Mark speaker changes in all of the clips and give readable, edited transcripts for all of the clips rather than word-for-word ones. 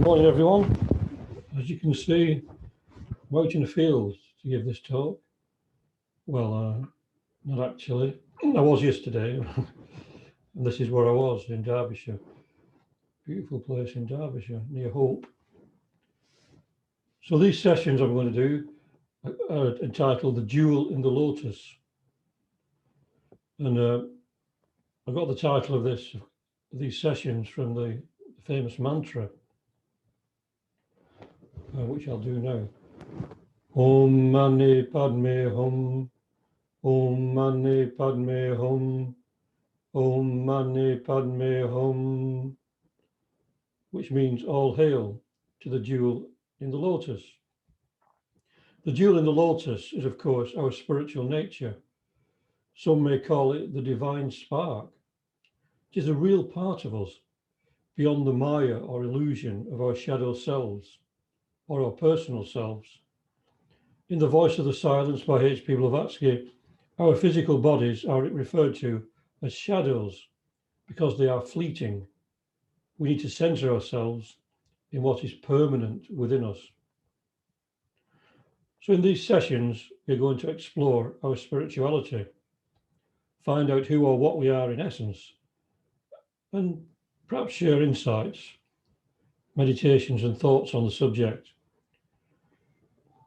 Speaker 1: Morning, everyone. As you can see, I'm out in the field to give this talk. Well, not actually. I was yesterday, and this is where I was in Derbyshire. Beautiful place in Derbyshire, near Hope. So these sessions I'm going to do are entitled The Jewel in the Lotus. And I got the title of these sessions from the famous mantra, which I'll do now. Om Mani Padme Hum, Om Mani Padme Hum, Om Mani Padme Hum, which means all hail to the jewel in the lotus. The jewel in the lotus is, of course, our spiritual nature. Some may call it the divine spark. It is a real part of us, beyond the maya or illusion of our shadow selves or our personal selves. In The Voice of the Silence by HP Blavatsky, our physical bodies are referred to as shadows because they are fleeting. We need to center ourselves in what is permanent within us. So in these sessions, we're going to explore our spirituality, find out who or what we are in essence, and perhaps share insights, meditations and thoughts on the subject.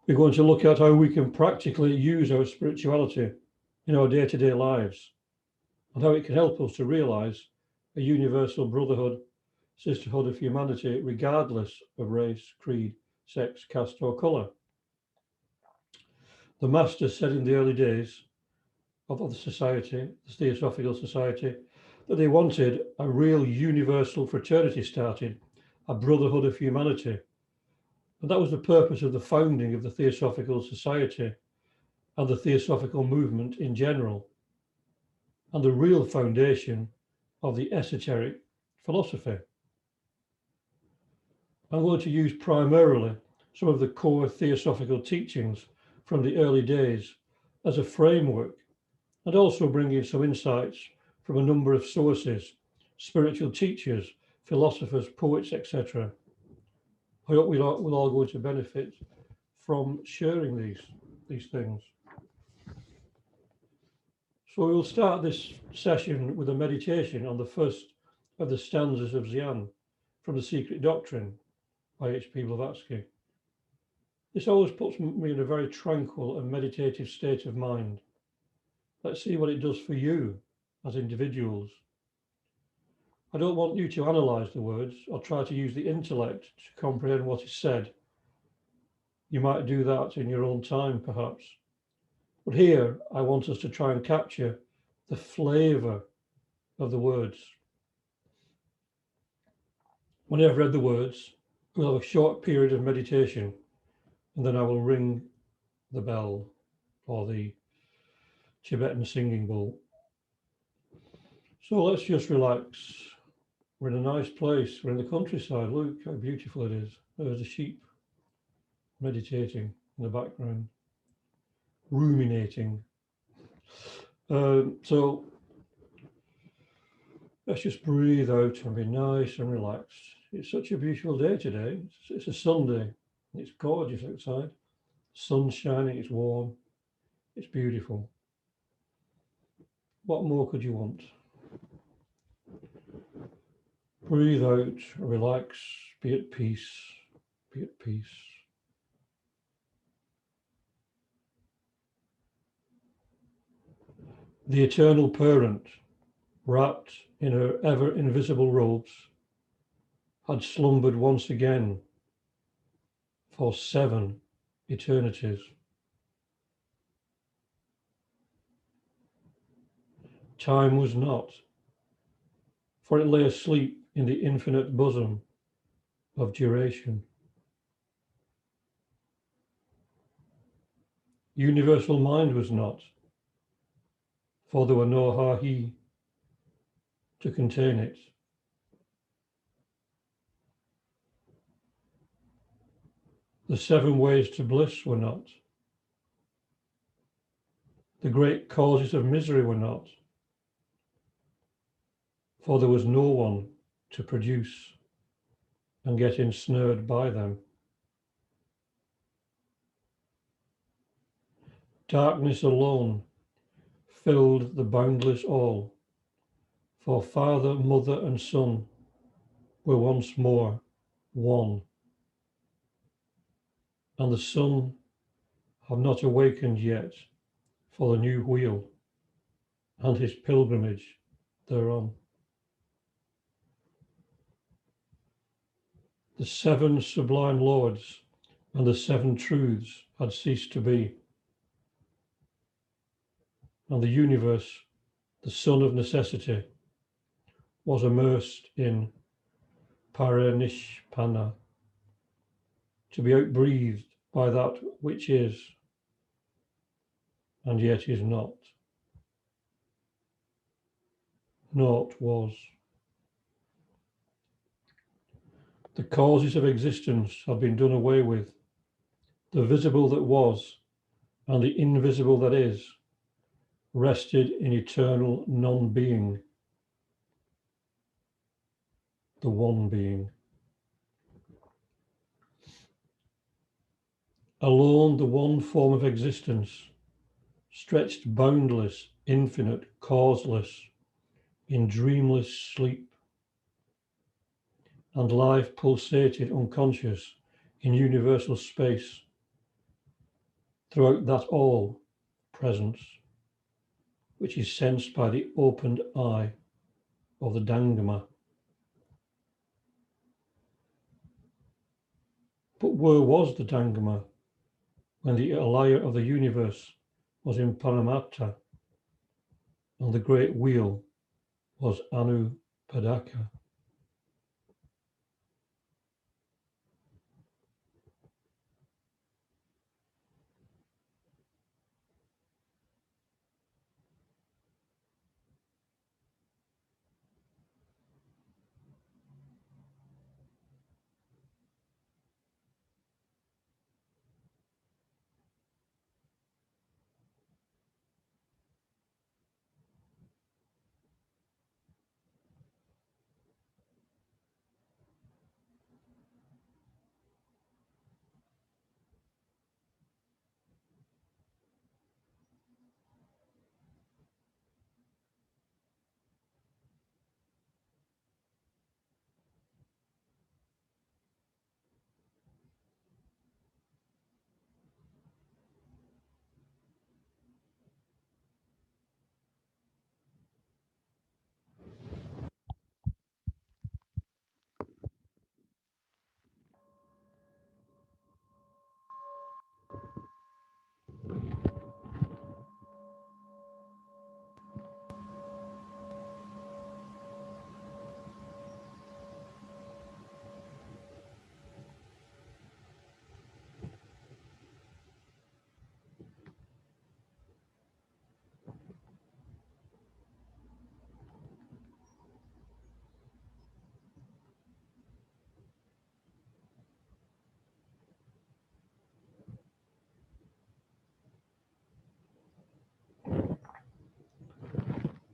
Speaker 1: We're going to look at how we can practically use our spirituality in our day-to-day lives and how it can help us to realize a universal brotherhood, sisterhood of humanity, regardless of race, creed, sex, caste, or color. The masters said in the early days of the society, the Theosophical Society, that they wanted a real universal fraternity started, a brotherhood of humanity. And that was the purpose of the founding of the Theosophical Society and the Theosophical movement in general, and the real foundation of the esoteric philosophy. I'm going to use primarily some of the core theosophical teachings from the early days as a framework, and also bring in some insights from a number of sources, spiritual teachers, philosophers, poets, etc. I hope we're all going to benefit from sharing these things. So we will start this session with a meditation on the first of the stanzas of Xian from The Secret Doctrine by HP Blavatsky. This always puts me in a very tranquil and meditative state of mind. Let's see what it does for you as individuals. I don't want you to analyze the words or try to use the intellect to comprehend what is said. You might do that in your own time, perhaps. But here, I want us to try and capture the flavor of the words. When I've read the words, we'll have a short period of meditation, and then I will ring the bell or the Tibetan singing bowl. So let's just relax. We're in a nice place. We're in the countryside. Look how beautiful it is. There's the sheep meditating in the background, ruminating. So let's just breathe out and be nice and relaxed. It's such a beautiful day today. It's a Sunday. It's gorgeous outside. Sun's shining, it's warm. It's beautiful. What more could you want? Breathe out, relax, be at peace, be at peace. The eternal parent, wrapped in her ever invisible robes, had slumbered once again for 7 eternities. Time was not, for it lay asleep in the infinite bosom of duration. Universal mind was not, for there were no ha-he to contain it. The 7 ways to bliss were not. The great causes of misery were not, for there was no one to produce and get ensnared by them. Darkness alone filled the boundless all, for father, mother, and son were once more one. And the sun had not awakened yet for the new wheel and his pilgrimage thereon. The seven sublime lords and the seven truths had ceased to be, and the universe, the sun of necessity, was immersed in parinishpanna, to be outbreathed by that which is, and yet is not. Naught was. The causes of existence have been done away with. The visible that was and the invisible that is rested in eternal non-being, the one being. Alone the one form of existence, stretched boundless, infinite, causeless, in dreamless sleep. And life pulsated unconscious in universal space throughout that all presence, which is sensed by the opened eye of the Dangama. But where was the Dangama when the alaya of the universe was in Paramatta and the great wheel was Anupadaka?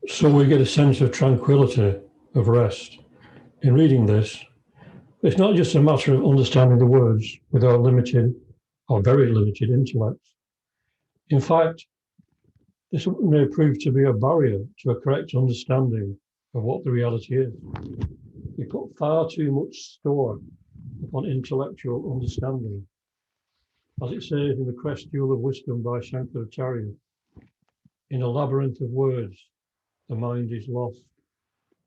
Speaker 1: So we get a sense of tranquility, of rest. In reading this, it's not just a matter of understanding the words with our limited or very limited intellects. In fact, this may prove to be a barrier to a correct understanding of what the reality is. We put far too much store upon intellectual understanding. As it says in the Questule of Wisdom by Shankaracharya, in a labyrinth of words, the mind is lost,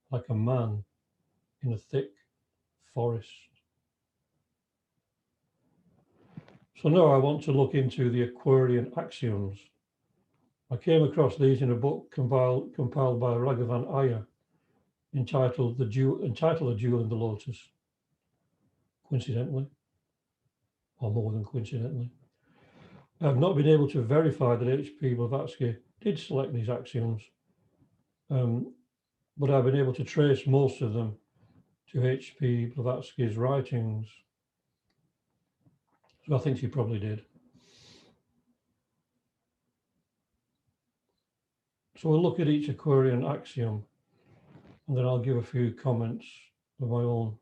Speaker 1: like a man in a thick forest. So now I want to look into the Aquarian Axioms. I came across these in a book compiled by Raghavan Iyer, entitled A Jewel in the Lotus, coincidentally, or more than coincidentally. I have not been able to verify that HP Blavatsky did select these axioms, but I've been able to trace most of them to HP Blavatsky's writings. So I think he probably did. So we'll look at each Aquarian axiom, and then I'll give a few comments of my own.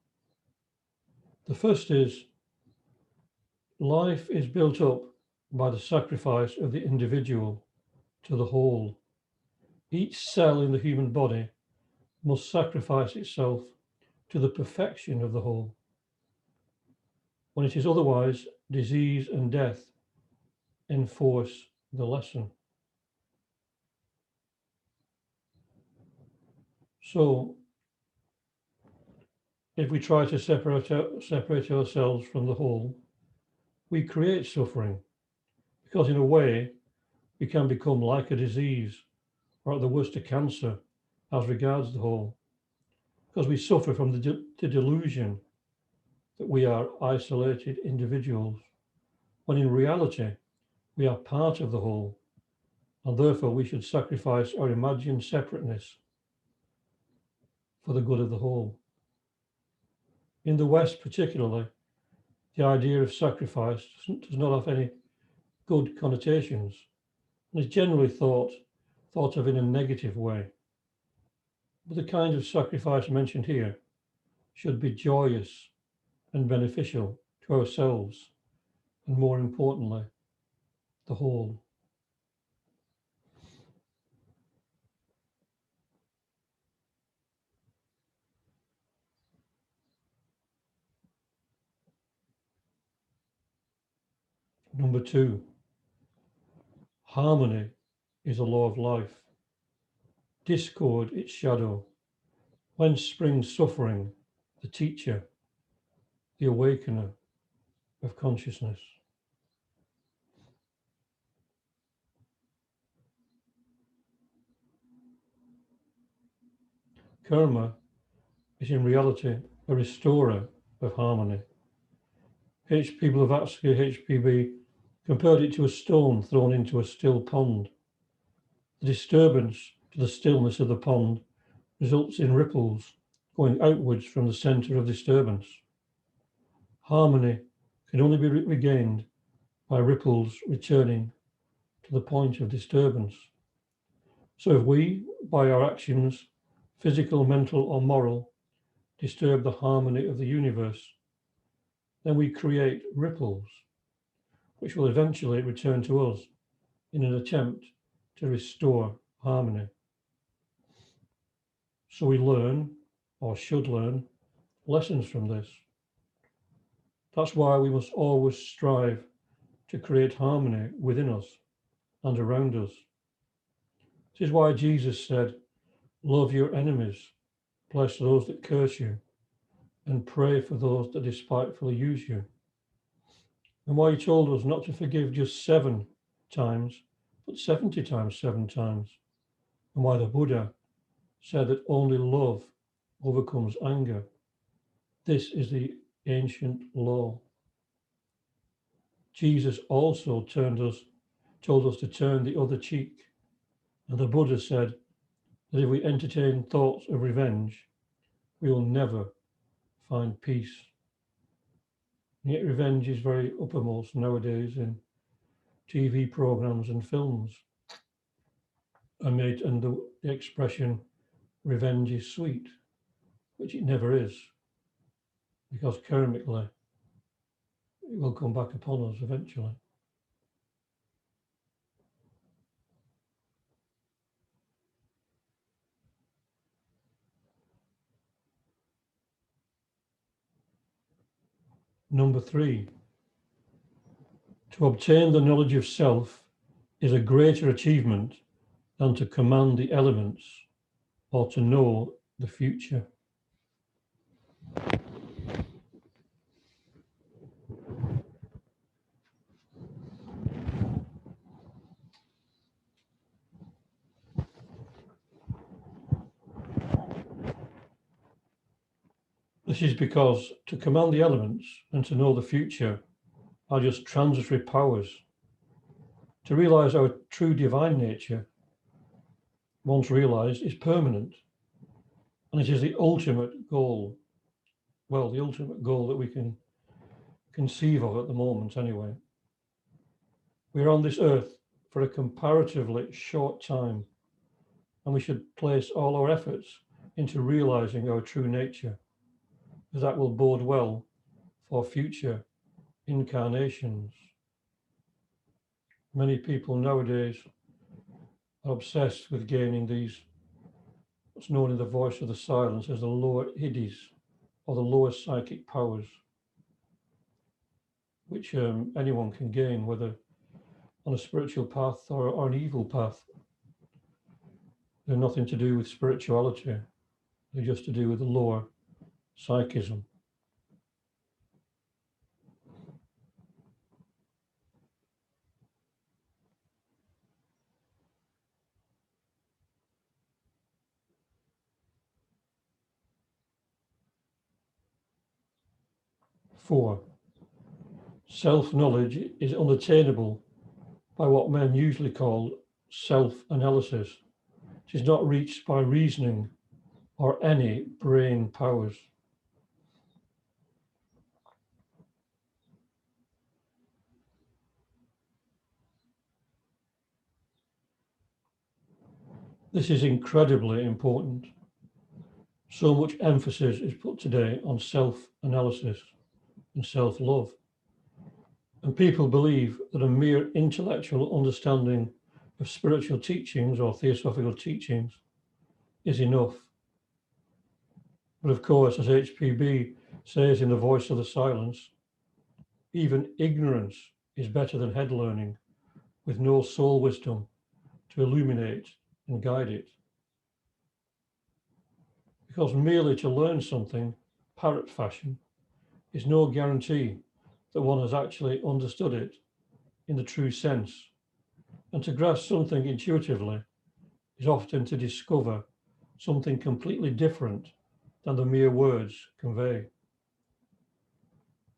Speaker 1: The first is, life is built up by the sacrifice of the individual to the whole. Each cell in the human body must sacrifice itself to the perfection of the whole. When it is otherwise, disease and death enforce the lesson. So, if we try to separate ourselves from the whole, we create suffering, because in a way, we can become like a disease, or at the worst, a cancer, as regards the whole, because we suffer from the delusion that we are isolated individuals, when in reality, we are part of the whole, and therefore we should sacrifice our imagined separateness for the good of the whole. In the West particularly, the idea of sacrifice does not have any good connotations, and is generally thought of in a negative way. But the kind of sacrifice mentioned here should be joyous and beneficial to ourselves, and more importantly, the whole. Number 2, harmony is a law of life. Discord its shadow. Whence springs suffering, the teacher, the awakener of consciousness. Karma is in reality a restorer of harmony. HP Blavatsky, HPB, compared it to a stone thrown into a still pond. The disturbance to the stillness of the pond results in ripples going outwards from the center of disturbance. Harmony can only be regained by ripples returning to the point of disturbance. So if we, by our actions, physical, mental, or moral, disturb the harmony of the universe, then we create ripples, which will eventually return to us in an attempt to restore harmony. So we learn, or should learn, lessons from this. That's why we must always strive to create harmony within us and around us. This is why Jesus said, love your enemies, bless those that curse you, and pray for those that despitefully use you. And why he told us not to forgive just 7 times, but 70 times 7 times. And why the Buddha said that only love overcomes anger. This is the ancient law. Jesus also told us to turn the other cheek. And the Buddha said that if we entertain thoughts of revenge, we will never find peace. And yet revenge is very uppermost nowadays in TV programs and films. And the expression revenge is sweet, which it never is, because karmically it will come back upon us eventually. Number 3, to obtain the knowledge of self is a greater achievement than to command the elements or to know the future. This is because to command the elements and to know the future are just transitory powers. To realize our true divine nature, once realized, is permanent. And it is the ultimate goal. Well, the ultimate goal that we can conceive of at the moment anyway. We're on this earth for a comparatively short time, and we should place all our efforts into realizing our true nature, as that will bode well for future incarnations. Many people nowadays are obsessed with gaining these, what's known in the voice of the silence as the lower idis, or the lower psychic powers, which anyone can gain, whether on a spiritual path or an evil path. They're nothing to do with spirituality. They're just to do with the lower psychism. Four, self-knowledge is unattainable by what men usually call self-analysis. It is not reached by reasoning or any brain powers. This is incredibly important. So much emphasis is put today on self-analysis and self-love. And people believe that a mere intellectual understanding of spiritual teachings or theosophical teachings is enough. But of course, as HPB says in The Voice of the Silence, even ignorance is better than head learning with no soul wisdom to illuminate and guide it. Because merely to learn something parrot fashion is no guarantee that one has actually understood it in the true sense. And to grasp something intuitively is often to discover something completely different than the mere words convey.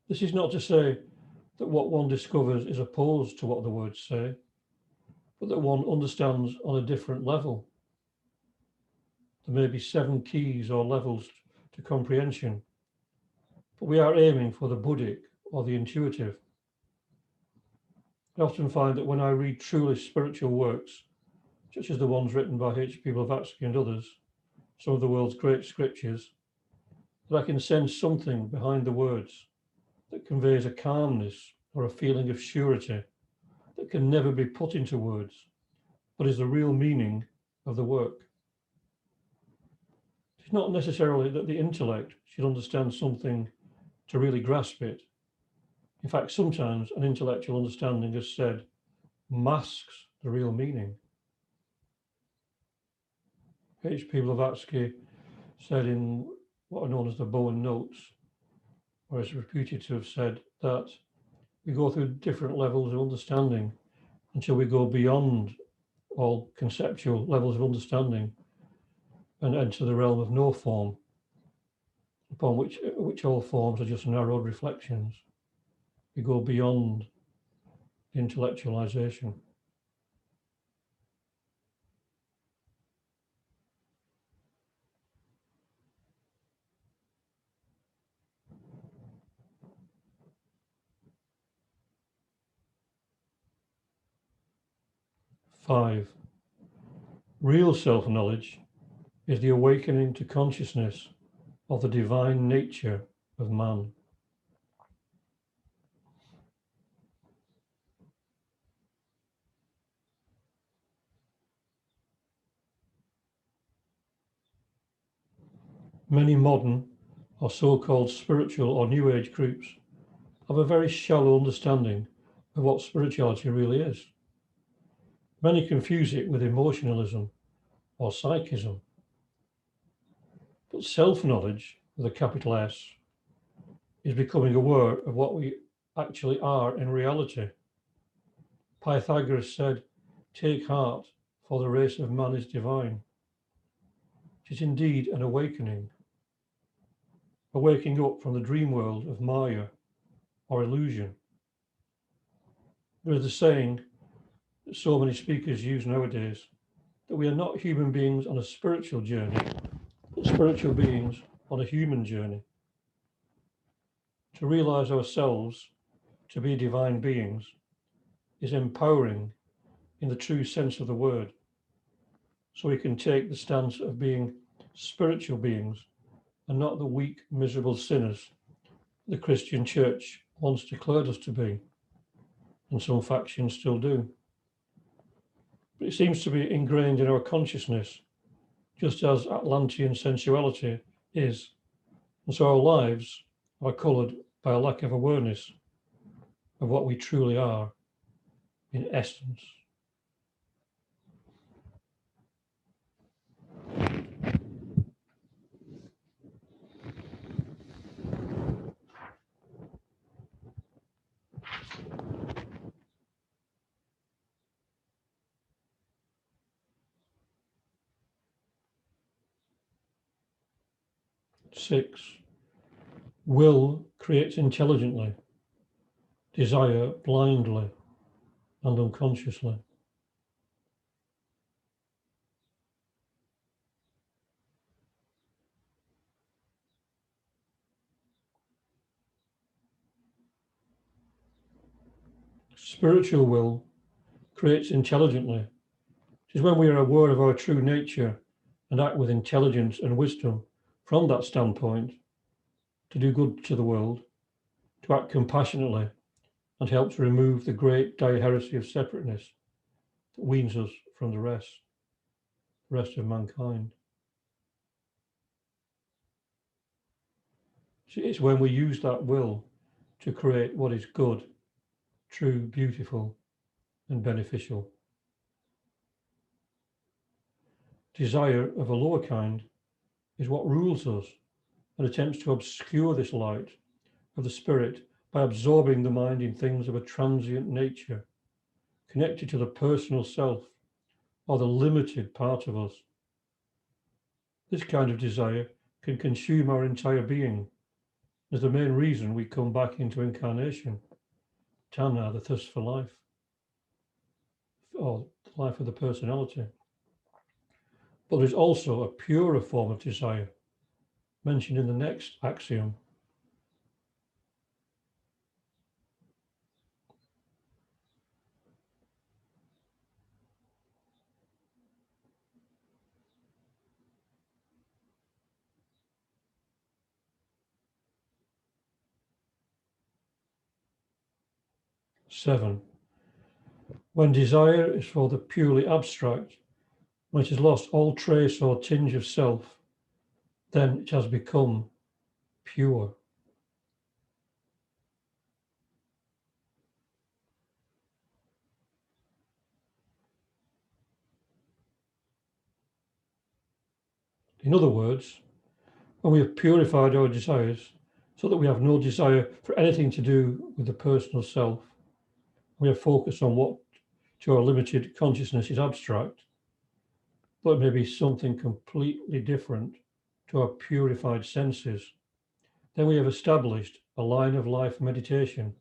Speaker 1: This is not to say that what one discovers is opposed to what the words say, but that one understands on a different level. There may be 7 keys or levels to comprehension, but we are aiming for the Buddhic or the intuitive. I often find that when I read truly spiritual works, such as the ones written by HP Blavatsky and others, some of the world's great scriptures, that I can sense something behind the words that conveys a calmness or a feeling of surety that can never be put into words, but is the real meaning of the work. It's not necessarily that the intellect should understand something to really grasp it. In fact, sometimes an intellectual understanding, as said, masks the real meaning. HP Blavatsky said in what are known as the Bowen Notes, or is reputed to have said, that we go through different levels of understanding until we go beyond all conceptual levels of understanding and enter the realm of no form, upon which all forms are just narrowed reflections. We go beyond intellectualization. Five, real self-knowledge is the awakening to consciousness of the divine nature of man. Many modern or so-called spiritual or New Age groups have a very shallow understanding of what spirituality really is. Many confuse it with emotionalism or psychism. But self-knowledge, with a capital S, is becoming aware of what we actually are in reality. Pythagoras said, "Take heart, for the race of man is divine." It is indeed an awakening, a waking up from the dream world of Maya or illusion. There is a saying that so many speakers use nowadays, that we are not human beings on a spiritual journey, but spiritual beings on a human journey. To realize ourselves to be divine beings is empowering in the true sense of the word, so we can take the stance of being spiritual beings and not the weak, miserable sinners the Christian Church once declared us to be, and some factions still do. But it seems to be ingrained in our consciousness, just as Atlantean sensuality is, and so our lives are coloured by a lack of awareness of what we truly are in essence. Six, will creates intelligently, desire blindly and unconsciously. Spiritual will creates intelligently. It is when we are aware of our true nature and act with intelligence and wisdom from that standpoint to do good to the world, to act compassionately, and helps remove the great dire heresy of separateness that weans us from the rest of mankind. It's when we use that will to create what is good, true, beautiful, and beneficial. Desire of a lower kind is what rules us and attempts to obscure this light of the spirit by absorbing the mind in things of a transient nature, connected to the personal self or the limited part of us. This kind of desire can consume our entire being, is the main reason we come back into incarnation, Tanna, the thirst for life, or the life of the personality. But there's also a purer form of desire, mentioned in the next axiom. Seven, when desire is for the purely abstract, when it has lost all trace or tinge of self, then it has become pure. In other words, when we have purified our desires so that we have no desire for anything to do with the personal self, we are focused on what to our limited consciousness is abstract, but it may be something completely different to our purified senses, then we have established a line of life meditation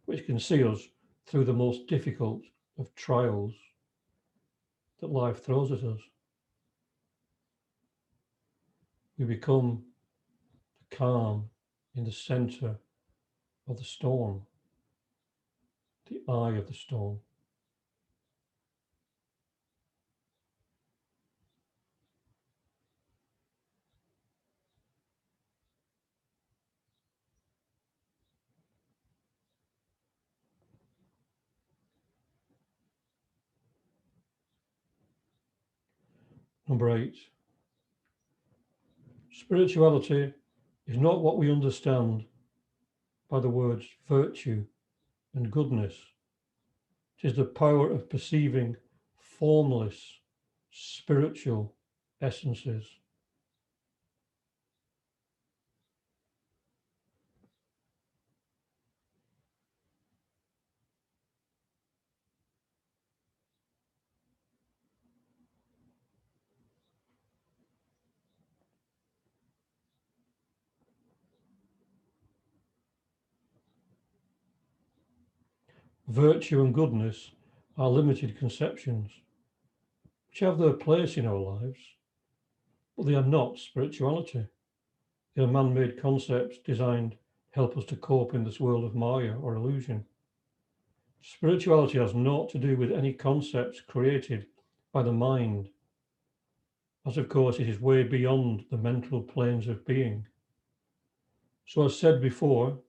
Speaker 1: which can see us through the most difficult of trials that life throws at us. We become calm in the center of the storm, the eye of the storm. Number 8, spirituality is not what we understand by the words virtue and goodness. It is the power of perceiving formless spiritual essences. Virtue and goodness are limited conceptions which have their place in our lives, but they are not spirituality. They are man-made concepts designed to help us to cope in this world of Maya or illusion. Spirituality has naught to do with any concepts created by the mind, as of course it is way beyond the mental planes of being. So as said before,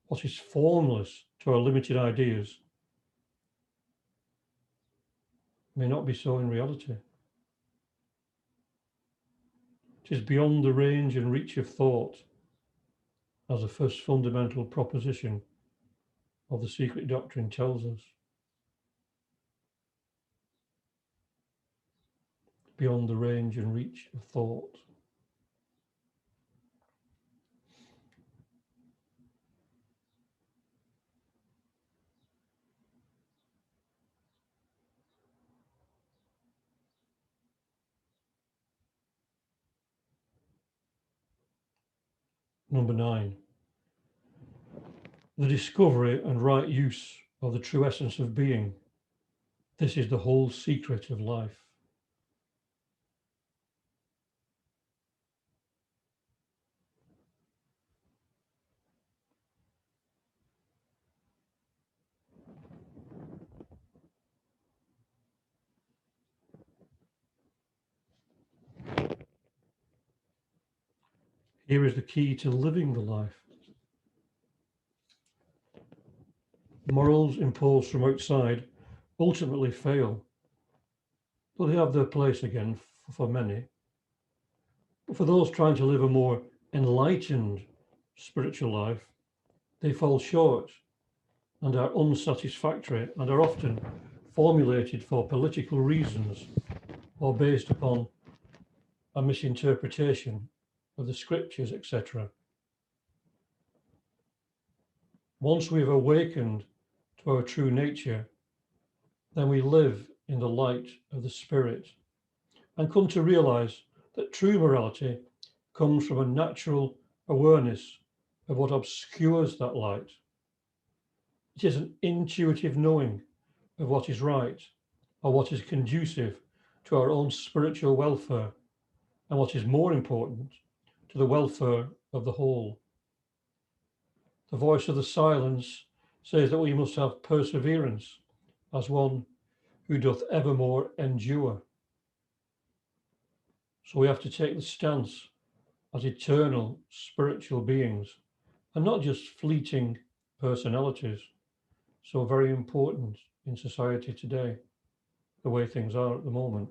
Speaker 1: what is formless to our limited ideas may not be so in reality. It is beyond the range and reach of thought, as the first fundamental proposition of the secret doctrine tells us. Beyond the range and reach of thought. Number 9. The discovery and right use of the true essence of being. This is the whole secret of life. Here is the key to living the life. Morals imposed from outside ultimately fail, but they have their place again for many. But for those trying to live a more enlightened spiritual life, they fall short and are unsatisfactory and are often formulated for political reasons or based upon a misinterpretation of the scriptures, etc. Once we've awakened to our true nature, then we live in the light of the Spirit and come to realize that true morality comes from a natural awareness of what obscures that light. It is an intuitive knowing of what is right or what is conducive to our own spiritual welfare and what is more important, to the welfare of the whole. The voice of the silence says that we must have perseverance as one who doth evermore endure. So we have to take the stance as eternal spiritual beings and not just fleeting personalities, so very important in society today, the way things are at the moment.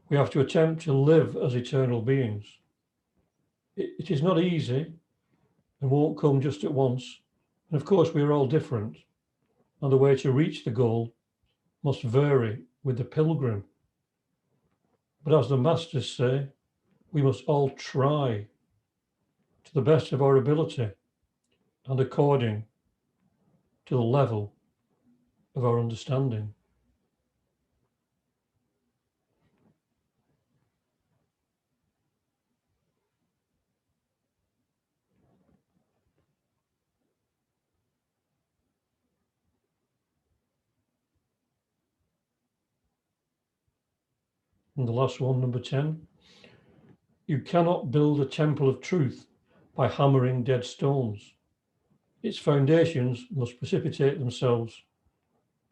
Speaker 1: We have to attempt to live as eternal beings. It is not easy and won't come just at once. And of course, we are all different, and the way to reach the goal must vary with the pilgrim. But as the masters say, we must all try to the best of our ability and according to the level of our understanding. And the last one, number 10, you cannot build a temple of truth by hammering dead stones. Its foundations must precipitate themselves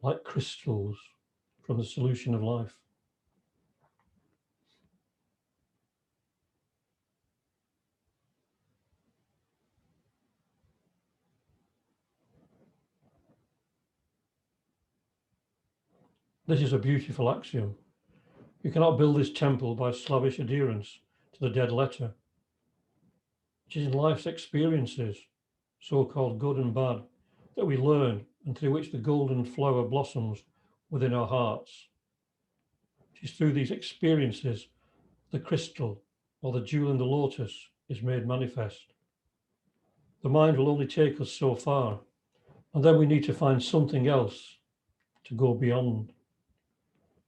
Speaker 1: like crystals from the solution of life. This is a beautiful axiom. You cannot build this temple by slavish adherence to the dead letter. It is in life's experiences, so-called good and bad, that we learn and through which the golden flower blossoms within our hearts. It is through these experiences the crystal or the jewel in the lotus is made manifest. The mind will only take us so far, and then we need to find something else to go beyond.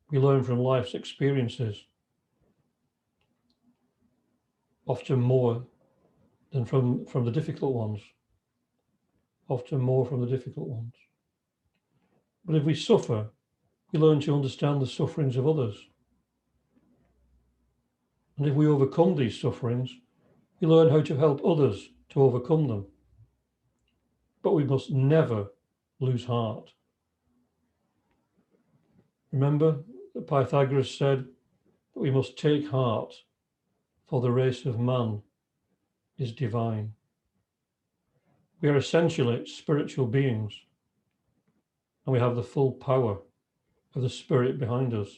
Speaker 1: We learn from life's experiences, often more than from the difficult ones, often more from the difficult ones. But if we suffer, we learn to understand the sufferings of others. And if we overcome these sufferings, we learn how to help others to overcome them. But we must never lose heart. Remember that Pythagoras said that we must take heart, for the race of man is divine. We are essentially spiritual beings, and we have the full power of the Spirit behind us,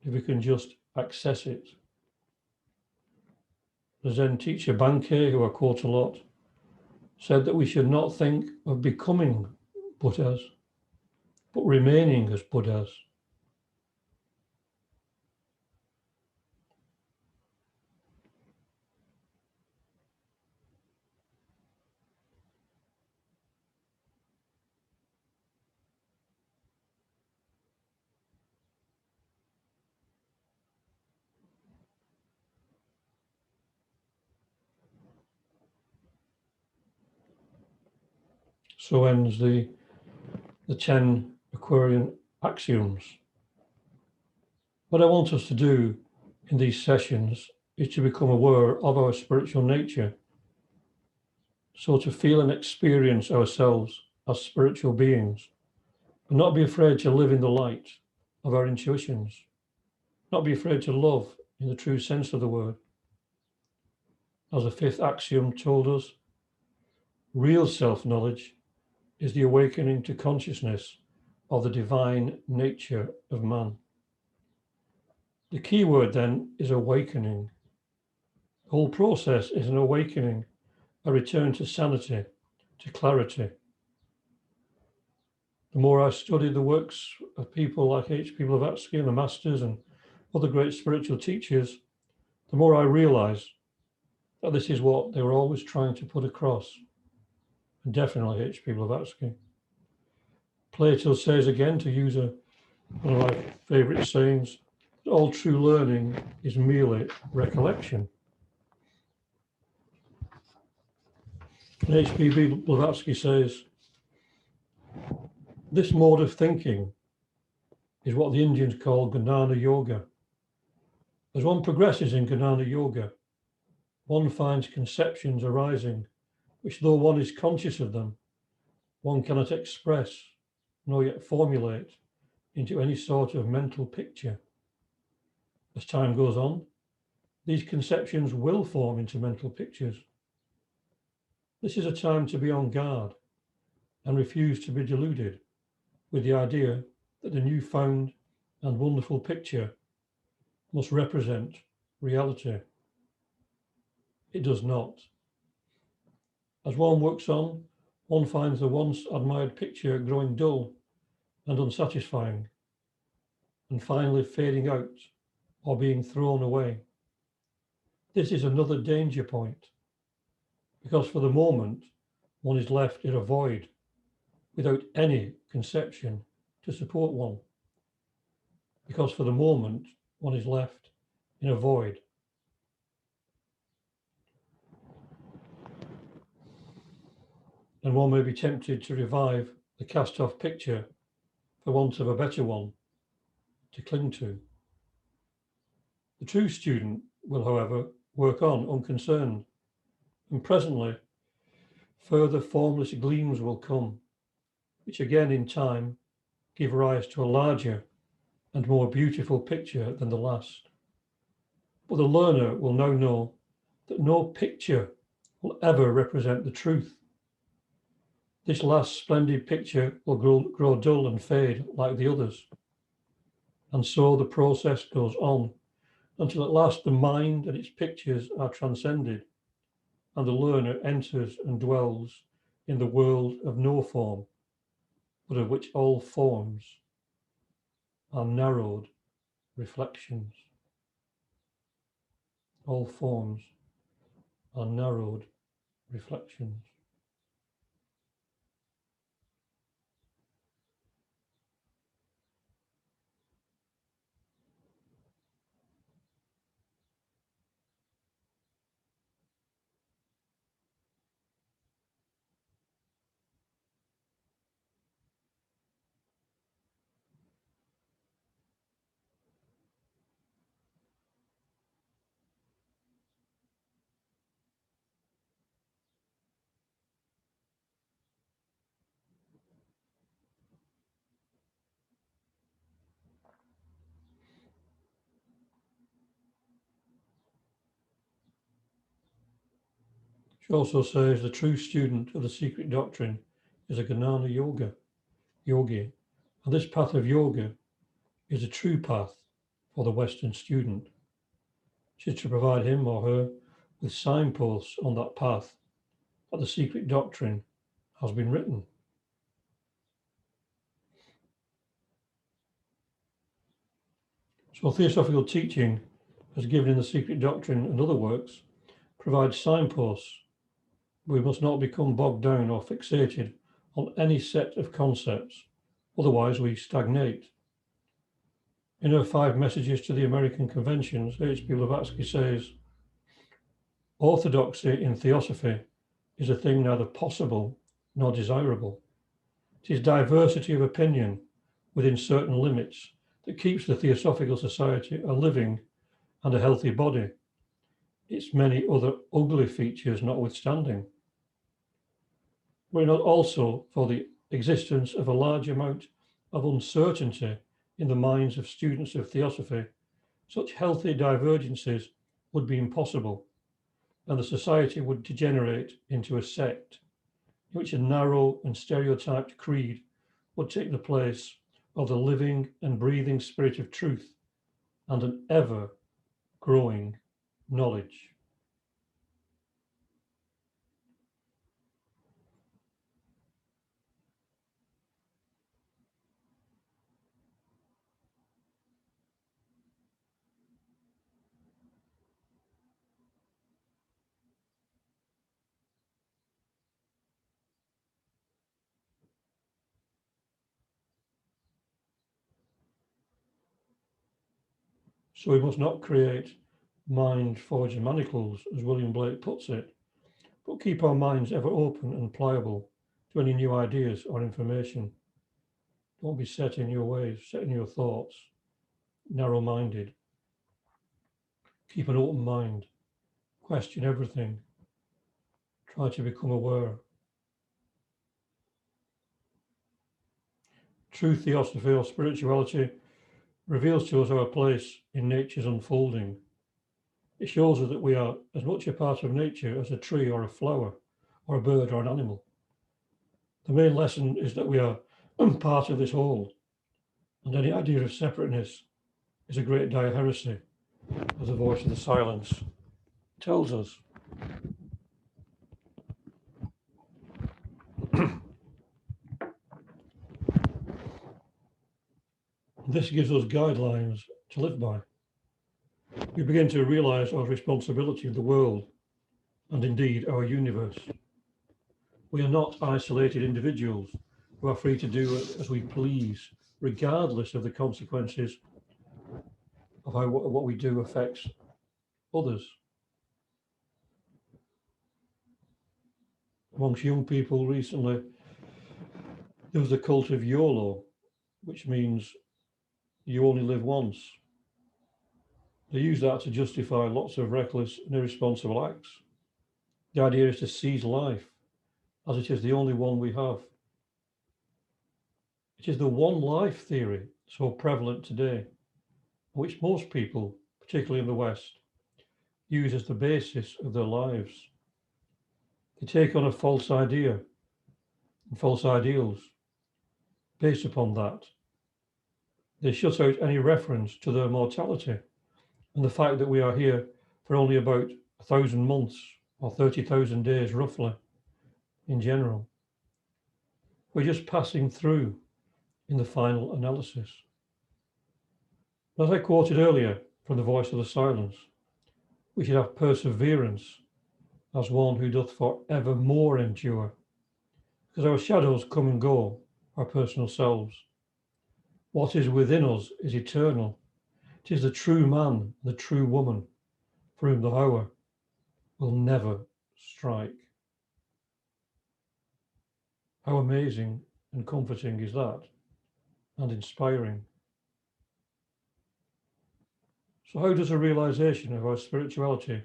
Speaker 1: if we can just access it. The Zen teacher Bankei, who I quote a lot, said that we should not think of becoming Buddhas, but remaining as Buddhas. So ends the 10 Aquarian Axioms. What I want us to do in these sessions is to become aware of our spiritual nature, so to feel and experience ourselves as spiritual beings, and not be afraid to live in the light of our intuitions, not be afraid to love in the true sense of the word. As the 5th axiom told us, real self-knowledge is the awakening to consciousness of the divine nature of man. The key word then is awakening. The whole process is an awakening, a return to sanity, to clarity. The more I study the works of people like HP Blavatsky and the Masters and other great spiritual teachers, the more I realize that this is what they were always trying to put across, and definitely HP Blavatsky. Plato says again, to use one of my favorite sayings, that all true learning is merely recollection. And HP Blavatsky says, this mode of thinking is what the Indians call Gnana Yoga. As one progresses in Gnana Yoga, one finds conceptions arising, which though one is conscious of them, one cannot express nor yet formulate into any sort of mental picture. As time goes on, these conceptions will form into mental pictures. This is a time to be on guard and refuse to be deluded with the idea that the newfound and wonderful picture must represent reality. It does not. As one works on, one finds the once admired picture growing dull and unsatisfying, and finally fading out or being thrown away. This is another danger point, because for the moment, one is left in a void without any conception to support one. Because for the moment, one is left in a void. And one may be tempted to revive the cast-off picture for want of a better one to cling to. The true student will, however, work on unconcerned, and presently further formless gleams will come, which again in time give rise to a larger and more beautiful picture than the last. But the learner will now know that no picture will ever represent the truth. This last splendid picture will grow dull and fade like the others. And so the process goes on until at last the mind and its pictures are transcended, and the learner enters and dwells in the world of no form, but of which all forms are narrowed reflections. All forms are narrowed reflections. She also says the true student of the secret doctrine is a Gnana yogi, and this path of yoga is a true path for the Western student. She is to provide him or her with signposts on that path that the secret doctrine has been written. So theosophical teaching, as given in the secret doctrine and other works, provides signposts. We must not become bogged down or fixated on any set of concepts, otherwise we stagnate. In her 5 messages to the American conventions, HP Blavatsky says, orthodoxy in theosophy is a thing neither possible nor desirable. It is diversity of opinion within certain limits that keeps the Theosophical Society a living and a healthy body, its many other ugly features notwithstanding. Were it not also for the existence of a large amount of uncertainty in the minds of students of Theosophy, such healthy divergences would be impossible, and the society would degenerate into a sect, in which a narrow and stereotyped creed would take the place of the living and breathing spirit of truth and an ever-growing knowledge. So we must not create mind-forged manacles, as William Blake puts it, but keep our minds ever open and pliable to any new ideas or information. Don't be set in your ways, set in your thoughts, narrow-minded. Keep an open mind, question everything, try to become aware. True theosophy or spirituality reveals to us our place in nature's unfolding. It shows us that we are as much a part of nature as a tree or a flower, or a bird or an animal. The main lesson is that we are part of this whole, and any idea of separateness is a great dire heresy, as the voice of the silence tells us. This gives us guidelines to live by. We begin to realize our responsibility of the world, and indeed our universe. We are not isolated individuals who are free to do as we please, regardless of the consequences of how what we do affects others. Amongst young people recently, there was a cult of YOLO, which means you only live once. They use that to justify lots of reckless and irresponsible acts. The idea is to seize life, as it is the only one we have. It is the one life theory so prevalent today, which most people, particularly in the West, use as the basis of their lives. They take on a false idea and false ideals based upon that. They shut out any reference to their mortality and the fact that we are here for only about 1,000 months or 30,000 days roughly in general. We're just passing through in the final analysis. As I quoted earlier from the voice of the silence, we should have perseverance as one who doth for evermore endure, because our shadows come and go, our personal selves. What is within us is eternal. It is the true man, the true woman, for whom the hour will never strike. How amazing and comforting is that, and inspiring. So how does a realization of our spirituality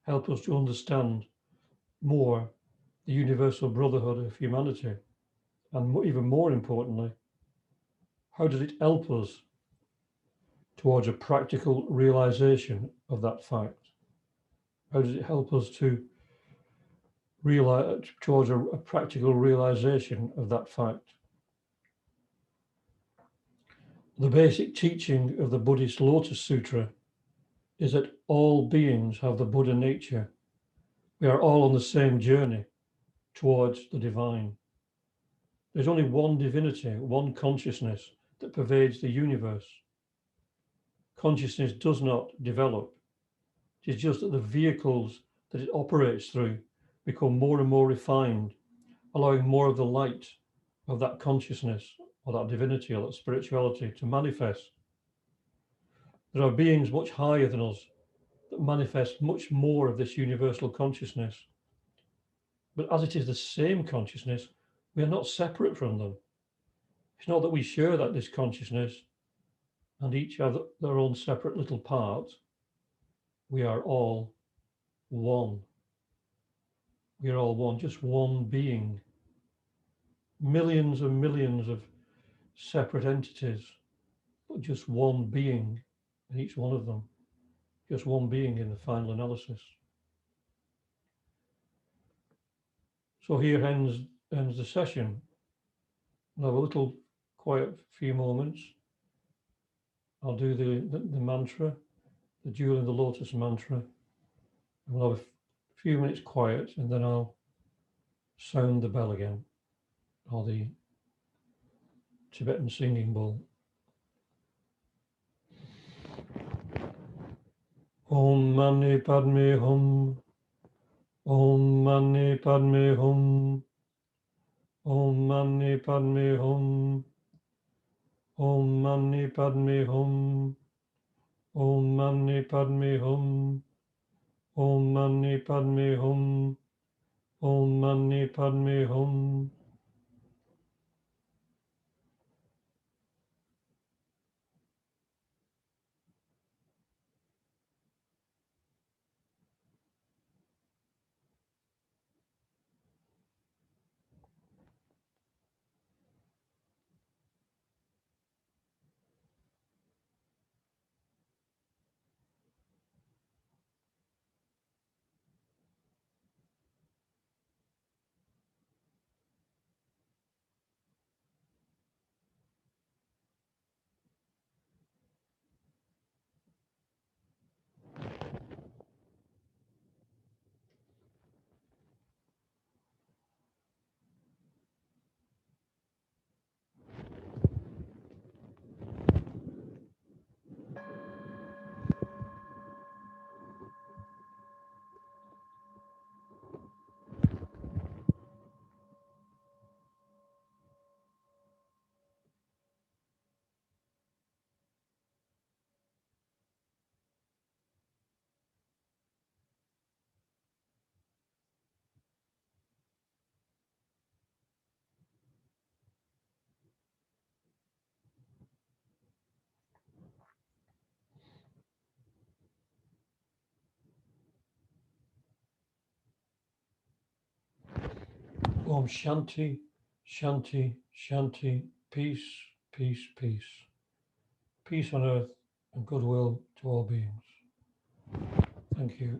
Speaker 1: help us to understand more the universal brotherhood of humanity? And even more importantly, how does it help us towards a practical realization of that fact? How does it help us to towards a practical realization of that fact. The basic teaching of the Buddhist Lotus Sutra is that all beings have the Buddha nature. We are all on the same journey towards the divine. There's only one divinity, one consciousness that pervades the universe. Consciousness does not develop. It is just that the vehicles that it operates through become more and more refined, allowing more of the light of that consciousness or that divinity or that spirituality to manifest. There are beings much higher than us that manifest much more of this universal consciousness. But as it is the same consciousness, we are not separate from them. It's not that we share this consciousness and each have their own separate little part. We are all one. We are all one, just one being. Millions and millions of separate entities, but just one being in each one of them. Just one being in the final analysis. So here ends the session. We'll have a little quiet few moments. I'll do the mantra, the Jewel in the Lotus mantra. And we'll have a few minutes quiet, and then I'll sound the bell again, or the Tibetan singing bowl. Om Mani Padme Hum. Om Mani Padme Hum. Om Mani Padme Hum. Om Mani Padme Hum. Om Mani Padme Hum. Om Mani Padme Hum. Om Mani Padme Hum. Om Shanti, Shanti, Shanti, peace, peace, peace. Peace on earth and goodwill to all beings. Thank you.